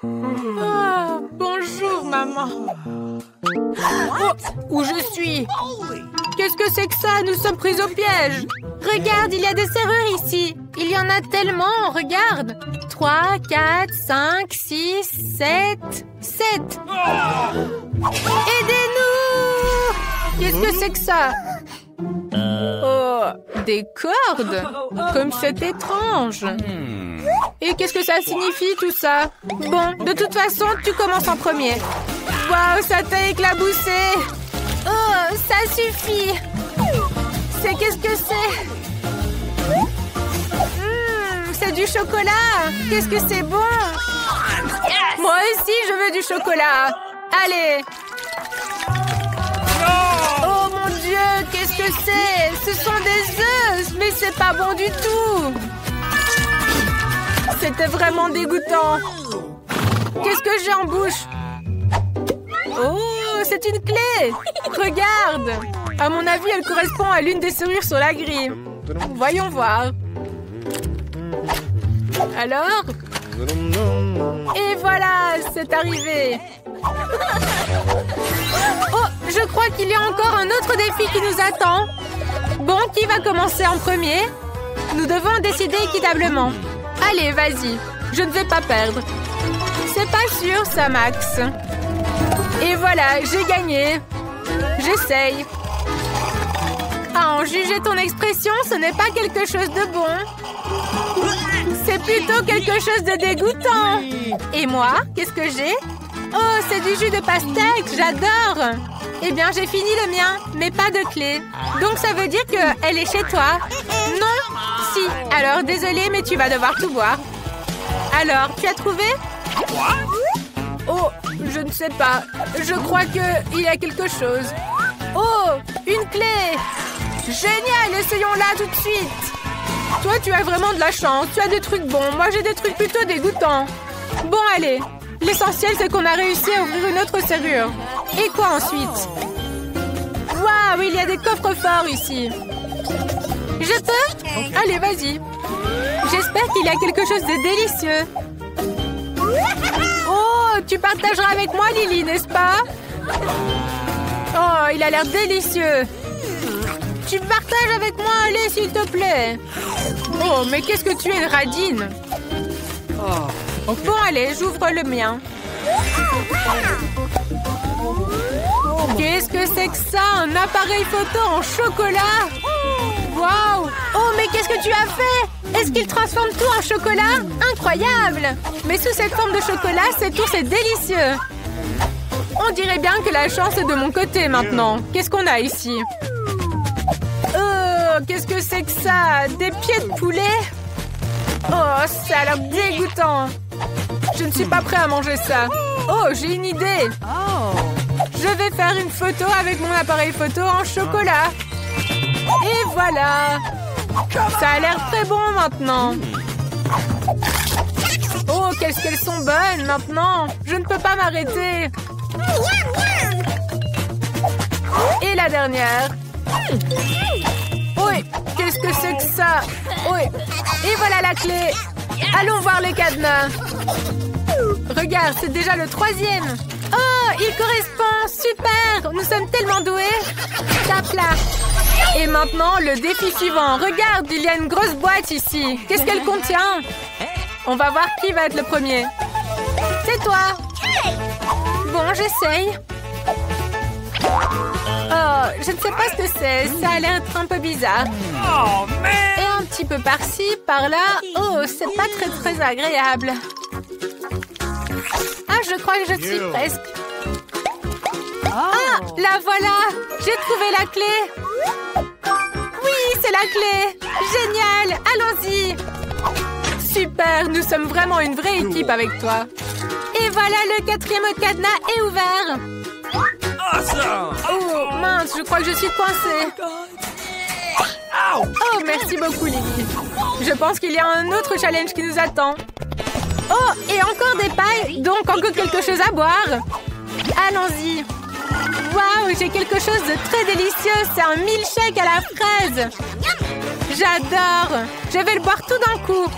Oh, bonjour, maman. Oh, où je suis? Qu'est-ce que c'est que ça? Nous sommes pris au piège. Regarde, il y a des serrures ici. Il y en a tellement, regarde. 3, 4, 5, 6, 7. 7. Aidez-nous! Qu'est-ce que c'est que ça? Oh, des cordes? Comme c'est étrange. Et qu'est-ce que ça signifie tout ça? Bon, de toute façon, tu commences en premier. Waouh, ça t'a éclaboussé! Oh, ça suffit! Qu'est-ce que c'est? C'est du chocolat! Qu'est-ce que c'est bon! Moi aussi, je veux du chocolat! Allez! Oh mon Dieu, qu'est-ce que c'est? Ce sont des œufs! Mais c'est pas bon du tout! C'était vraiment dégoûtant! Qu'est-ce que j'ai en bouche? Oh, c'est une clé! Regarde! À mon avis, elle correspond à l'une des serrures sur la grille. Voyons voir. Alors? Et voilà, c'est arrivé. Oh, je crois qu'il y a encore un autre défi qui nous attend. Bon, qui va commencer en premier? Nous devons décider équitablement. Allez, vas-y. Je ne vais pas perdre. C'est pas sûr, ça, Max. Et voilà, j'ai gagné. J'essaye. À en juger ton expression, ce n'est pas quelque chose de bon. C'est plutôt quelque chose de dégoûtant. Et moi, qu'est-ce que j'ai? Oh, c'est du jus de pastèque, j'adore. Eh bien, j'ai fini le mien, mais pas de clé. Donc, ça veut dire qu'elle est chez toi? Non? Si. Alors, désolée, mais tu vas devoir tout boire. Alors, tu as trouvé? Oh, je ne sais pas. Je crois qu'il y a quelque chose. Oh, une clé! Génial, essayons-la tout de suite. Toi, tu as vraiment de la chance. Tu as des trucs bons. Moi, j'ai des trucs plutôt dégoûtants. Bon, allez. L'essentiel, c'est qu'on a réussi à ouvrir une autre serrure. Et quoi ensuite? Waouh, il y a des coffres-forts ici. Je peux? Allez, vas-y. J'espère qu'il y a quelque chose de délicieux. Oh, tu partageras avec moi, Lily, n'est-ce pas? Oh, il a l'air délicieux. Tu partages avec moi, allez, s'il te plaît. Oh, mais qu'est-ce que tu es une radine. Bon, allez, j'ouvre le mien. Qu'est-ce que c'est que ça? Un appareil photo en chocolat? Waouh! Oh, mais qu'est-ce que tu as fait? Est-ce qu'il transforme tout en chocolat? Incroyable! Mais sous cette forme de chocolat, c'est délicieux. On dirait bien que la chance est de mon côté maintenant. Qu'est-ce qu'on a ici? Oh, qu'est-ce que c'est que ça? Des pieds de poulet? Oh, ça a l'air dégoûtant. Je ne suis pas prêt à manger ça. Oh, j'ai une idée. Je vais faire une photo avec mon appareil photo en chocolat. Et voilà. Ça a l'air très bon maintenant. Oh, qu'est-ce qu'elles sont bonnes maintenant. Je ne peux pas m'arrêter. Et la dernière. Oui, qu'est-ce que c'est que ça? Oui. Et voilà la clé. Allons voir les cadenas. Regarde, c'est déjà le 3e. Oh, il correspond. Super. Nous sommes tellement doués. Tape là. Et maintenant, le défi suivant. Regarde, il y a une grosse boîte ici. Qu'est-ce qu'elle contient? On va voir qui va être le premier. C'est toi. Bon, j'essaye. Oh, je ne sais pas ce que c'est. Ça a l'air un peu bizarre. Et un petit peu par-ci, par-là. Oh, c'est pas très agréable. Ah, je crois que je suis presque. Ah, la voilà. J'ai trouvé la clé. Oui, c'est la clé. Génial. Allons-y. Super, nous sommes vraiment une vraie équipe avec toi. Et voilà, le 4e cadenas est ouvert. Oh, mince, je crois que je suis coincée. Oh, merci beaucoup, Lily. Je pense qu'il y a un autre challenge qui nous attend. Oh, et encore des pailles, donc encore quelque chose à boire. Allons-y. Waouh, j'ai quelque chose de très délicieux. C'est un milkshake à la fraise. J'adore. Je vais le boire tout d'un coup.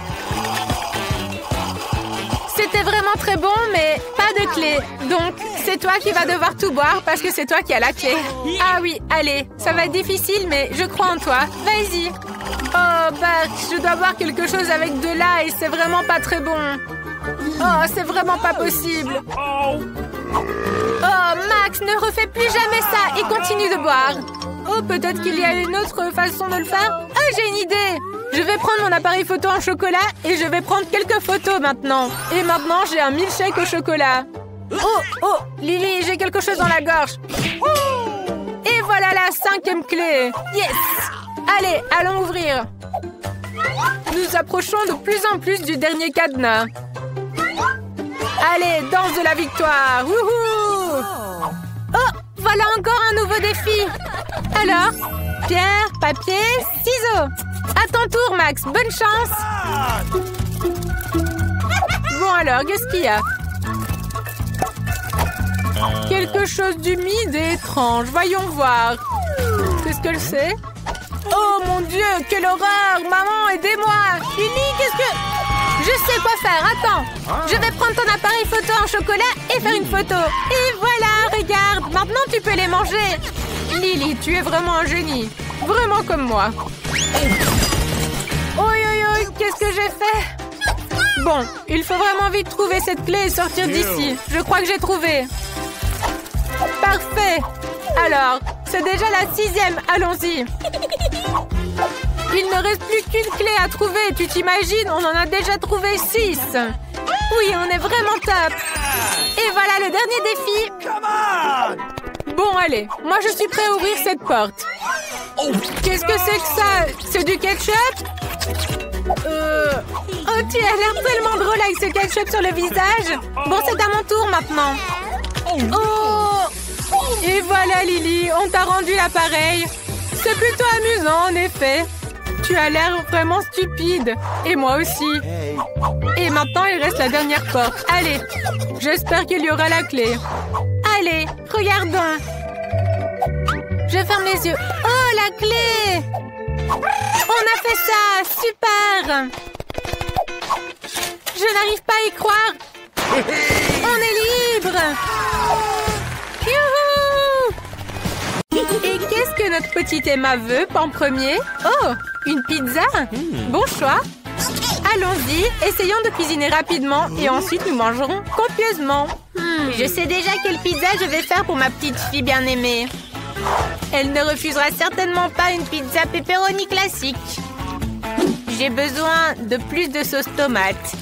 C'était vraiment très bon, mais pas de clé. Donc, c'est toi qui vas devoir tout boire parce que c'est toi qui as la clé. Ah oui, allez, ça va être difficile, mais je crois en toi. Vas-y. Oh, bah, je dois boire quelque chose avec de l'ail, c'est vraiment pas très bon. Oh, c'est vraiment pas possible. Oh, Max, ne refais plus jamais ça et continue de boire. Oh, peut-être qu'il y a une autre façon de le faire. Ah, j'ai une idée. Je vais prendre mon appareil photo en chocolat et je vais prendre quelques photos maintenant. Et maintenant, j'ai un milkshake au chocolat. Oh, Lily, j'ai quelque chose dans la gorge. Et voilà la 5e clé. Yes! Allez, allons ouvrir. Nous approchons de plus en plus du dernier cadenas. Allez, danse de la victoire. Wouhou! Oh, voilà encore un nouveau défi. Alors, pierre, papier, ciseaux. À ton tour, Max. Bonne chance. Bon alors, qu'est-ce qu'il y a? Quelque chose d'humide et étrange. Voyons voir. Qu'est-ce que c'est? Oh mon Dieu, quelle horreur! Maman, aidez-moi! Lily, qu'est-ce que... Je sais quoi faire, attends! Je vais prendre ton appareil photo en chocolat et faire une photo. Et voilà, regarde! Maintenant, tu peux les manger. Lily, tu es vraiment un génie. Vraiment comme moi. Oi, qu'est-ce que j'ai fait? Bon, il faut vraiment vite trouver cette clé et sortir d'ici. Je crois que j'ai trouvé. Parfait! Alors, c'est déjà la 6e. Allons-y. Il ne reste plus qu'une clé à trouver. Tu t'imagines? On en a déjà trouvé 6. Oui, on est vraiment top. Et voilà le dernier défi. Bon, allez. Moi, je suis prêt à ouvrir cette porte. Qu'est-ce que c'est que ça? C'est du ketchup? Oh, tu as l'air tellement drôle avec ce ketchup sur le visage. Bon, c'est à mon tour maintenant. Oh! Et voilà, Lily, on t'a rendu l'appareil. C'est plutôt amusant, en effet. Tu as l'air vraiment stupide. Et moi aussi. Et maintenant, il reste la dernière porte. Allez, j'espère qu'il y aura la clé. Allez, regardons. Je ferme les yeux. Oh, la clé! On a fait ça! Super! Je n'arrive pas à y croire. On est libre! Youhou! Et qu'est-ce que notre petite Emma veut en premier? Oh, une pizza? Bon choix! Allons-y, essayons de cuisiner rapidement et ensuite nous mangerons copieusement. Je sais déjà quelle pizza je vais faire pour ma petite fille bien-aimée. Elle ne refusera certainement pas une pizza pepperoni classique. J'ai besoin de plus de sauce tomate.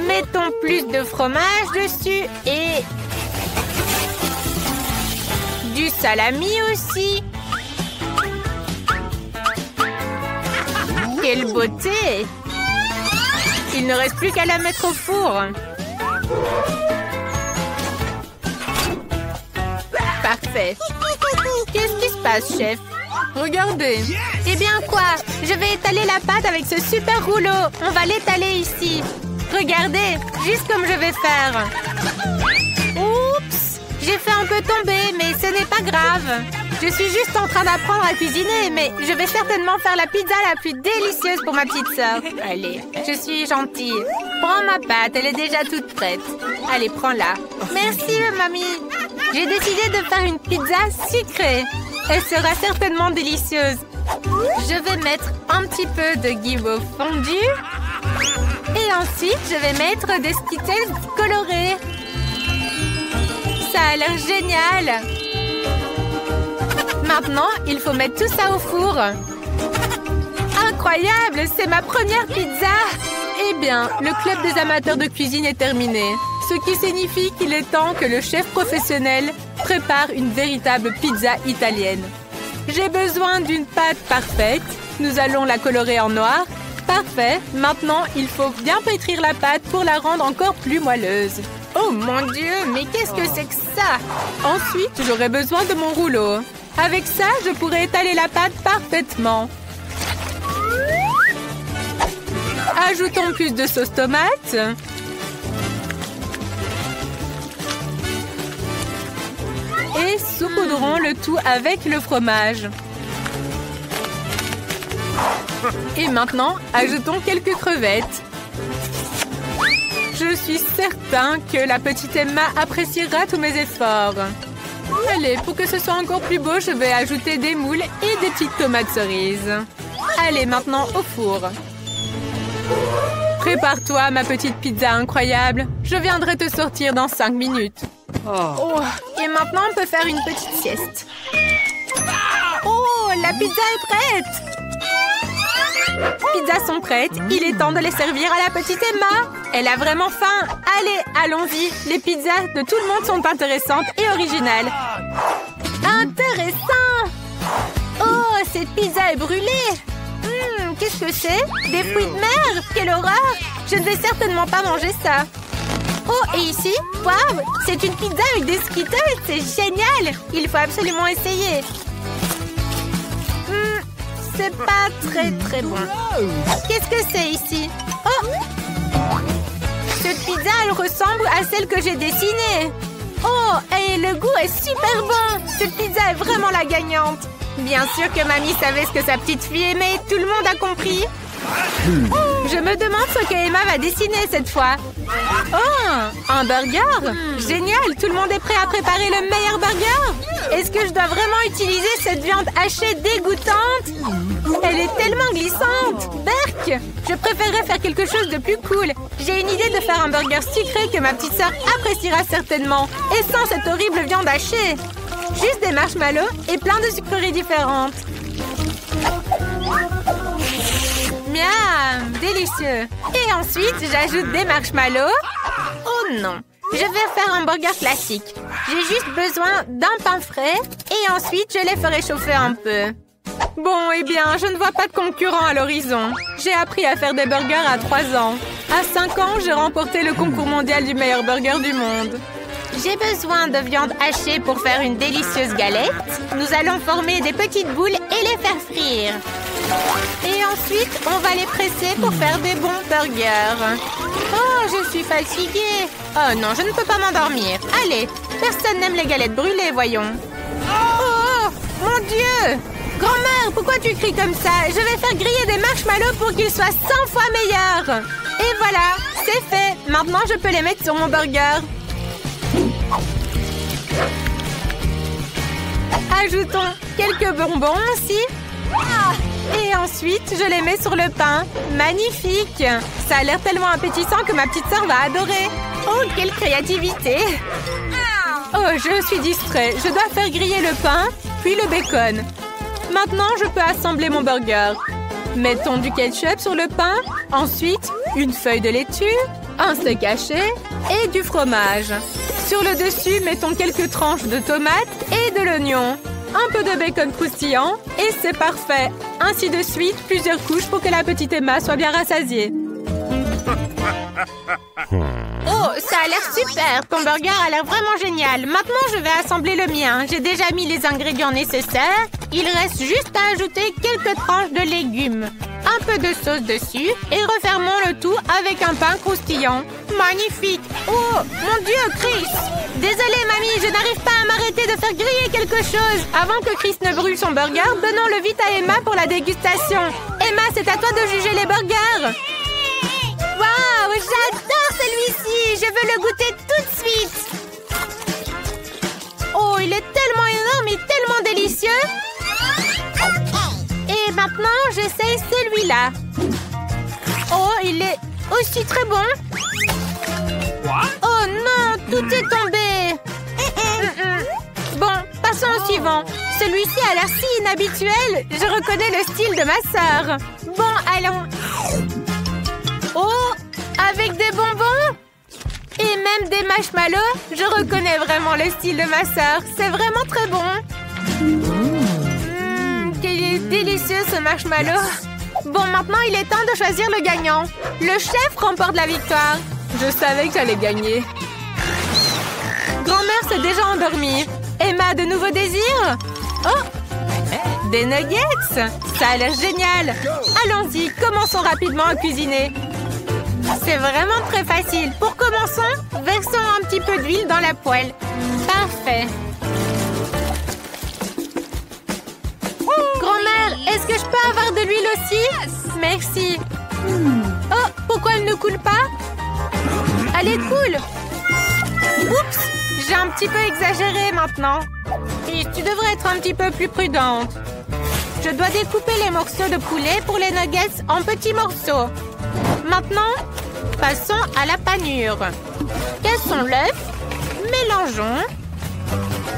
Mettons plus de fromage dessus et... du salami aussi. Quelle beauté! Il ne reste plus qu'à la mettre au four. Parfait. Qu'est-ce qui se passe, chef? Regardez. Eh bien quoi? Je vais étaler la pâte avec ce super rouleau. On va l'étaler ici. Regardez, juste comme je vais faire. Oups! J'ai fait un peu tomber, mais ce n'est pas grave. Je suis juste en train d'apprendre à cuisiner, mais je vais certainement faire la pizza la plus délicieuse pour ma petite sœur. Allez, je suis gentille. Prends ma pâte, elle est déjà toute prête. Allez, prends-la. Merci, mamie. J'ai décidé de faire une pizza sucrée. Elle sera certainement délicieuse. Je vais mettre un petit peu de guimauve fondu. Et ensuite, je vais mettre des Skittles colorés. Ça a l'air génial. Maintenant, il faut mettre tout ça au four. Incroyable, c'est ma première pizza. Eh bien, le club des amateurs de cuisine est terminé. Ce qui signifie qu'il est temps que le chef professionnel prépare une véritable pizza italienne. J'ai besoin d'une pâte parfaite. Nous allons la colorer en noir. Parfait. Maintenant, il faut bien pétrir la pâte pour la rendre encore plus moelleuse. Oh mon Dieu, mais qu'est-ce que c'est que ça? Ensuite, j'aurai besoin de mon rouleau. Avec ça, je pourrai étaler la pâte parfaitement. Ajoutons plus de sauce tomate. Et saupoudrons le tout avec le fromage. Et maintenant, ajoutons quelques crevettes. Je suis certain que la petite Emma appréciera tous mes efforts. Allez, pour que ce soit encore plus beau, je vais ajouter des moules et des petites tomates cerises. Allez, maintenant au four. Prépare-toi, ma petite pizza incroyable. Je viendrai te sortir dans 5 minutes. Oh, et maintenant, on peut faire une petite sieste. Oh, la pizza est prête! Pizzas sont prêtes. Il est temps de les servir à la petite Emma. Elle a vraiment faim. Allez, allons-y. Les pizzas de tout le monde sont intéressantes et originales. Intéressant! Oh, cette pizza est brûlée. Qu'est-ce que c'est? Des fruits de mer? Quelle horreur! Je ne vais certainement pas manger ça. Oh, et ici? Waouh! C'est une pizza avec des Skittles. C'est génial! Il faut absolument essayer. C'est pas très bon. Qu'est-ce que c'est ici? Oh! Cette pizza, elle ressemble à celle que j'ai dessinée. Oh, et le goût est super bon. Cette pizza est vraiment la gagnante. Bien sûr que mamie savait ce que sa petite fille aimait. Tout le monde a compris. Je me demande ce que Emma va dessiner cette fois. Oh, un burger? Génial, tout le monde est prêt à préparer le meilleur burger? Est-ce que je dois vraiment utiliser cette viande hachée dégoûtante? Elle est tellement glissante. Berk, je préférerais faire quelque chose de plus cool. J'ai une idée de faire un burger sucré que ma petite sœur appréciera certainement. Et sans cette horrible viande hachée. Juste des marshmallows et plein de sucreries différentes. Miam, délicieux. Et ensuite, j'ajoute des marshmallows. Oh non, je vais faire un burger classique. J'ai juste besoin d'un pain frais et ensuite, je les ferai chauffer un peu. Bon, eh bien, je ne vois pas de concurrent à l'horizon. J'ai appris à faire des burgers à 3 ans. À 5 ans, j'ai remporté le concours mondial du meilleur burger du monde. J'ai besoin de viande hachée pour faire une délicieuse galette. Nous allons former des petites boules et les faire frire. Et ensuite, on va les presser pour faire des bons burgers. Oh, je suis fatiguée. Oh non, je ne peux pas m'endormir. Allez, personne n'aime les galettes brûlées, voyons. Oh, mon Dieu! Grand-mère, pourquoi tu cries comme ça? Je vais faire griller des marshmallows pour qu'ils soient 100 fois meilleurs. Et voilà, c'est fait. Maintenant, je peux les mettre sur mon burger. Ajoutons quelques bonbons aussi. Et ensuite, je les mets sur le pain. Magnifique! Ça a l'air tellement appétissant que ma petite sœur va adorer. Oh, quelle créativité! Oh, je suis distrait. Je dois faire griller le pain, puis le bacon. Maintenant, je peux assembler mon burger. Mettons du ketchup sur le pain. Ensuite, une feuille de laitue, un steak haché et du fromage. Sur le dessus, mettons quelques tranches de tomates et de l'oignon. Un peu de bacon croustillant et c'est parfait. Ainsi de suite, plusieurs couches pour que la petite Emma soit bien rassasiée. Oh, ça a l'air super. Ton burger a l'air vraiment génial. Maintenant, je vais assembler le mien. J'ai déjà mis les ingrédients nécessaires. Il reste juste à ajouter quelques tranches de légumes. Un peu de sauce dessus et refermons le tout avec un pain croustillant. Magnifique! Oh, mon Dieu, Chris! Désolée, mamie, je n'arrive pas à m'arrêter de faire griller quelque chose. Avant que Chris ne brûle son burger, donnons-le vite à Emma pour la dégustation. Emma, c'est à toi de juger les burgers. Waouh, j'adore celui-ci! Je veux le goûter tout de suite. Oh, il est tellement énorme et tellement délicieux. Et maintenant, j'essaye celui-là. Oh, il est aussi très bon. Oh non, tout est tombé. Bon, passons au suivant. Celui-ci a l'air si inhabituel. Je reconnais le style de ma sœur. Bon, allons. Oh, avec des bonbons et même des marshmallows. Je reconnais vraiment le style de ma sœur. C'est vraiment très bon. Quel est délicieux ce marshmallow. Bon, maintenant, il est temps de choisir le gagnant. Le chef remporte la victoire. Je savais que j'allais gagner. Grand-mère s'est déjà endormie. Emma a de nouveaux désirs? Oh! Des nuggets! Ça a l'air génial! Allons-y, commençons rapidement à cuisiner. C'est vraiment très facile. Pour commencer, versons un petit peu d'huile dans la poêle. Parfait. Grand-mère, est-ce que je peux avoir de l'huile aussi? Merci. Oh, pourquoi elle ne coule pas? Allez, cool. Oups, j'ai un petit peu exagéré maintenant. Et tu devrais être un petit peu plus prudente. Je dois découper les morceaux de poulet pour les nuggets en petits morceaux. Maintenant, passons à la panure. Cassons l'œuf, mélangeons.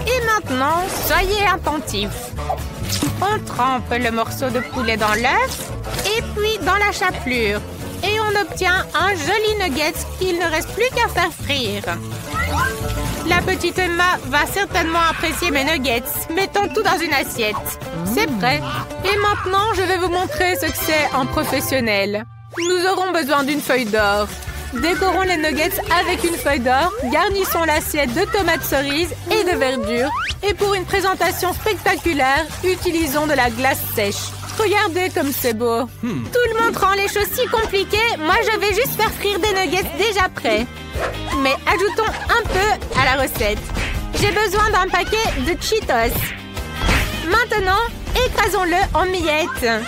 Et maintenant, soyez attentifs. On trempe le morceau de poulet dans l'œuf et puis dans la chapelure. Et on obtient un joli nugget qu'il ne reste plus qu'à faire frire. La petite Emma va certainement apprécier mes nuggets. Mettons tout dans une assiette. C'est prêt. Et maintenant, je vais vous montrer ce que c'est un professionnel. Nous aurons besoin d'une feuille d'or. Décorons les nuggets avec une feuille d'or. Garnissons l'assiette de tomates cerises et de verdure. Et pour une présentation spectaculaire, utilisons de la glace sèche. Regardez comme c'est beau. Tout le monde rend les choses si compliquées. Moi, je vais juste faire frire des nuggets déjà prêts. Mais ajoutons un peu à la recette. J'ai besoin d'un paquet de Cheetos. Maintenant, écrasons-le en miettes.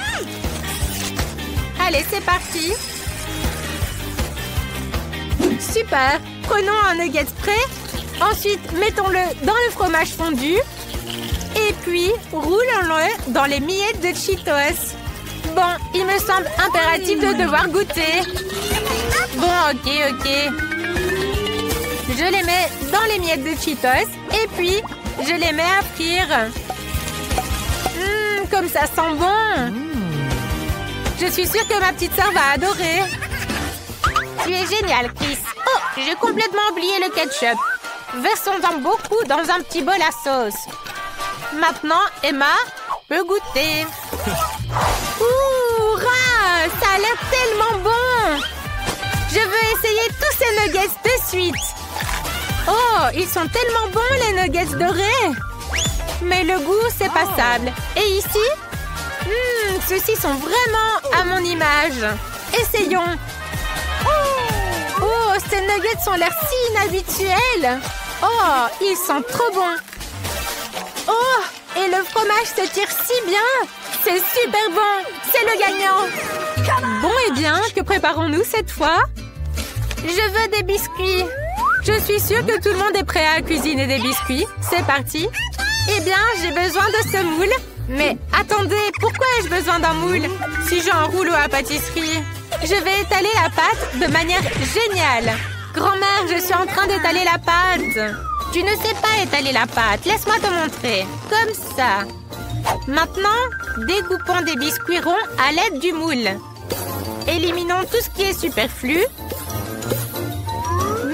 Allez, c'est parti. Super. Prenons un nugget prêt. Ensuite, mettons-le dans le fromage fondu. Et puis, roulons-le dans les miettes de Cheetos. Bon, il me semble impératif de devoir goûter. Bon, ok. Je les mets dans les miettes de Cheetos. Et puis, je les mets à frire. Comme ça sent bon. Je suis sûre que ma petite sœur va adorer. Tu es génial, Chris. Oh, j'ai complètement oublié le ketchup. Versons-en beaucoup dans un petit bol à sauce. Maintenant, Emma peut goûter. Ouh, ça a l'air tellement bon. Je veux essayer tous ces nuggets de suite. Oh, ils sont tellement bons, les nuggets dorés. Mais le goût, c'est passable. Et ici, ceux-ci sont vraiment à mon image. Essayons. Oh, ces nuggets ont l'air si inhabituels. Oh, ils sont trop bons. Oh, et le fromage se tire si bien. C'est super bon. C'est le gagnant. Bon, et bien, que préparons-nous cette fois? Je veux des biscuits. Je suis sûre que tout le monde est prêt à cuisiner des biscuits. C'est parti. Eh bien, j'ai besoin de ce moule. Mais attendez, pourquoi ai-je besoin d'un moule si j'ai un rouleau à pâtisserie? Je vais étaler la pâte de manière géniale. Grand-mère, je suis en train d'étaler la pâte. Tu ne sais pas étaler la pâte. Laisse-moi te montrer. Comme ça. Maintenant, découpons des biscuits ronds à l'aide du moule. Éliminons tout ce qui est superflu.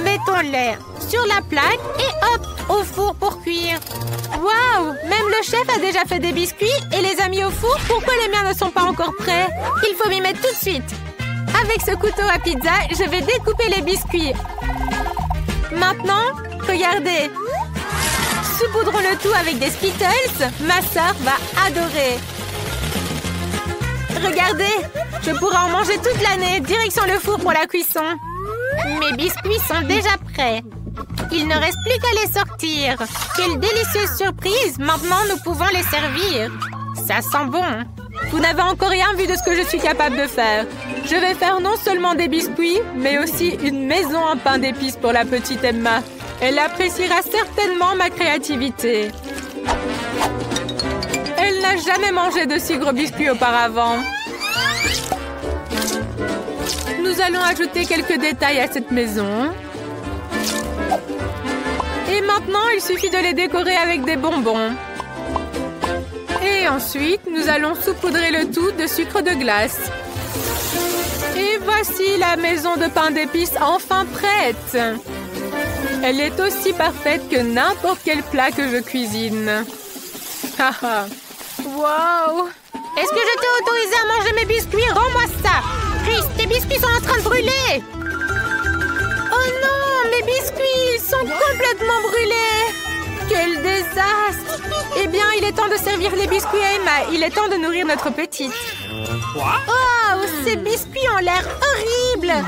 Mettons-les sur la plaque et hop, au four pour cuire. Waouh! Même le chef a déjà fait des biscuits et les a mis au four. Pourquoi les miens ne sont pas encore prêts? Il faut m'y mettre tout de suite. Avec ce couteau à pizza, je vais découper les biscuits. Maintenant, regardez. Saupoudrons le tout avec des Skittles. Ma sœur va adorer. Regardez, je pourrai en manger toute l'année. Direction le four pour la cuisson. Mes biscuits sont déjà prêts. Il ne reste plus qu'à les sortir. Quelle délicieuse surprise! Maintenant, nous pouvons les servir. Ça sent bon. Vous n'avez encore rien vu de ce que je suis capable de faire. Je vais faire non seulement des biscuits, mais aussi une maison en pain d'épices pour la petite Emma. Elle appréciera certainement ma créativité. Elle n'a jamais mangé de si gros biscuits auparavant. Nous allons ajouter quelques détails à cette maison. Et maintenant, il suffit de les décorer avec des bonbons. Et ensuite, nous allons saupoudrer le tout de sucre de glace. Et voici la maison de pain d'épices enfin prête. Elle est aussi parfaite que n'importe quel plat que je cuisine. Haha. Wow! Est-ce que je t'ai autorisé à manger mes biscuits? Rends-moi ça! Chris, tes biscuits sont en train de brûler! Oh non! Mes biscuits sont complètement brûlés! Quel désastre! Eh bien, il est temps de servir les biscuits à Emma. Il est temps de nourrir notre petite. Oh! Ces biscuits ont l'air horribles!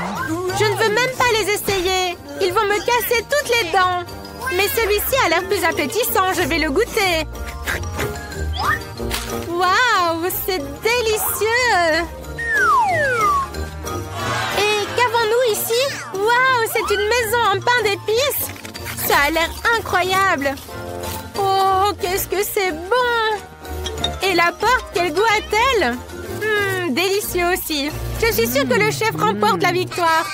Je ne veux même pas les essayer. Ils vont me casser toutes les dents. Mais celui-ci a l'air plus appétissant. Je vais le goûter. Waouh! C'est délicieux! Et qu'avons-nous ici? Waouh! Waouh, c'est une maison en pain d'épices! Ça a l'air incroyable! Oh, qu'est-ce que c'est bon! Et la porte, quel goût a-t-elle? Délicieux aussi! Je suis sûre que le chef remporte la victoire!